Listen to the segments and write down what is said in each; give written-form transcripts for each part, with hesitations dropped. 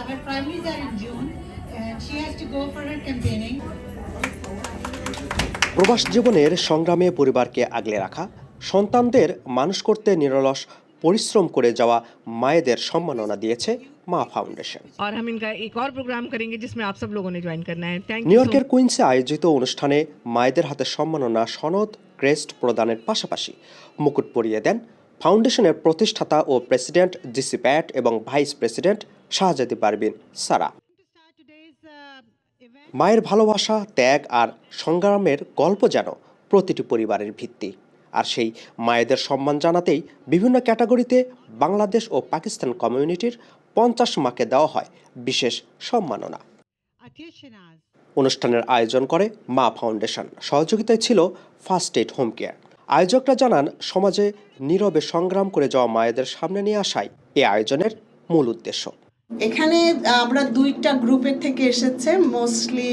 Her primaries are in June, and she has to go for her campaigning. প্রবাস জীবনের সংগ্রামে পরিবারকে আগলে রাখা, সন্তানদের মানুষ করতে নিরলস পরিশ্রম করে যাওয়া মায়েদের সম্মাননা দিয়েছে মা ফাউন্ডেশন। और हम इनका एक और प्रोग्राम करेंगे जिसमें आप सब लोगों ने ज्वाइन करना है। Thank you. নিউ ইয়র্কের কুইন্সে আয়োজিত অনুষ্ঠানে মায়েদের হাতে সম্মাননা সনদ, ক্রেস্ট প্রদানের পাশাপাশি মুকুট পরিয়ে দেন ফাউন্ডেশনের প্রতিষ্ঠাতা ও প্রেসিডেন্ট জিসি প্যাট এবং ভাইস প্রেসিডেন্ট শাহজাদি পারভিন সারা। মায়ের ভালোবাসা, ত্যাগ আর সংগ্রামের গল্প যেন প্রতিটি পরিবারের ভিত্তি। আর সেই মায়েদের সম্মান জানাতেই বিভিন্ন ক্যাটাগরিতে বাংলাদেশ ও পাকিস্তান কমিউনিটির 50 মাকে দেওয়া হয় বিশেষ সম্মাননা। অনুষ্ঠানের আয়োজন করে মা ফাউন্ডেশন, সহযোগিতায় ছিল ফার্স্ট এইড হোম কেয়ার। আয়োজকরা জানান, সমাজে নীরবে সংগ্রাম করে যাওয়া মায়েদের সামনে নিয়ে আসাই এই আয়োজনের মূল উদ্দেশ্য। এখানে আমরা দুইটা গ্রুপের থেকে এসেছে, মোস্টলি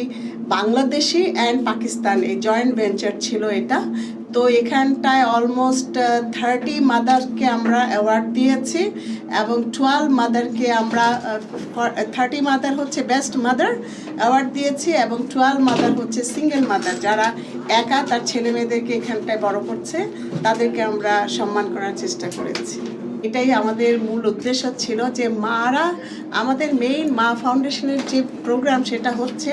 বাংলাদেশি অ্যান্ড পাকিস্তান, এই জয়েন্ট ভেঞ্চার ছিল এটা। তো এখানটায় অলমোস্ট 30 মাদারকে আমরা অ্যাওয়ার্ড দিয়েছি এবং 12 মাদারকে আমরা 30 মাদার হচ্ছে বেস্ট মাদার অ্যাওয়ার্ড দিয়েছি এবং 12 মাদার হচ্ছে সিঙ্গেল মাদার, যারা একা তার ছেলে মেয়েদেরকে এখানটায় বড় করছে, তাদেরকে আমরা সম্মান করার চেষ্টা করেছি। এটাই আমাদের মূল উদ্দেশ্য ছিল যে মারা, আমাদের মেইন মা ফাউন্ডেশনের যে প্রোগ্রাম সেটা হচ্ছে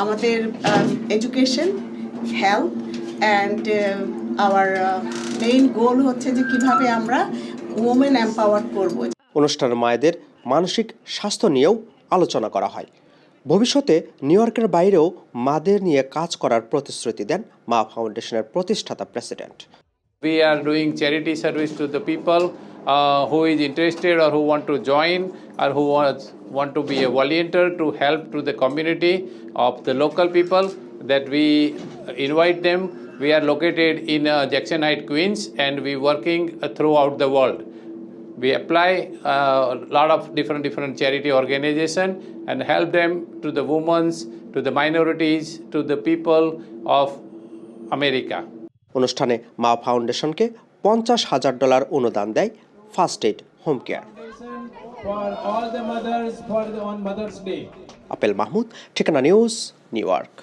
আমাদের education, health and our main গোল হচ্ছে যে কিভাবে আমরা ওমেন এম্পাওয়ার করব। অনুষ্ঠানে মায়েদের মানসিক স্বাস্থ্য নিয়েও আলোচনা করা হয়। ভবিষ্যতে নিউ ইয়র্কের বাইরেও মাদের নিয়ে কাজ করার প্রতিশ্রুতি দেন মা ফাউন্ডেশনের প্রতিষ্ঠাতা president. We are doing charity service to the people who is interested or who want to join or who want to be a volunteer to help to the community of the local people, that we invite them. We are located in Jackson Heights, Queens, and we working throughout the world. We apply a lot of different charity organization and help them to the women, to the minorities, to the people of America. অনুষ্ঠানে মা ফাউন্ডেশনকে $50,000 অনুদান দেয় first aid home care. on Mother's Day. Apple Mahmud, ঠিকানা news, new York.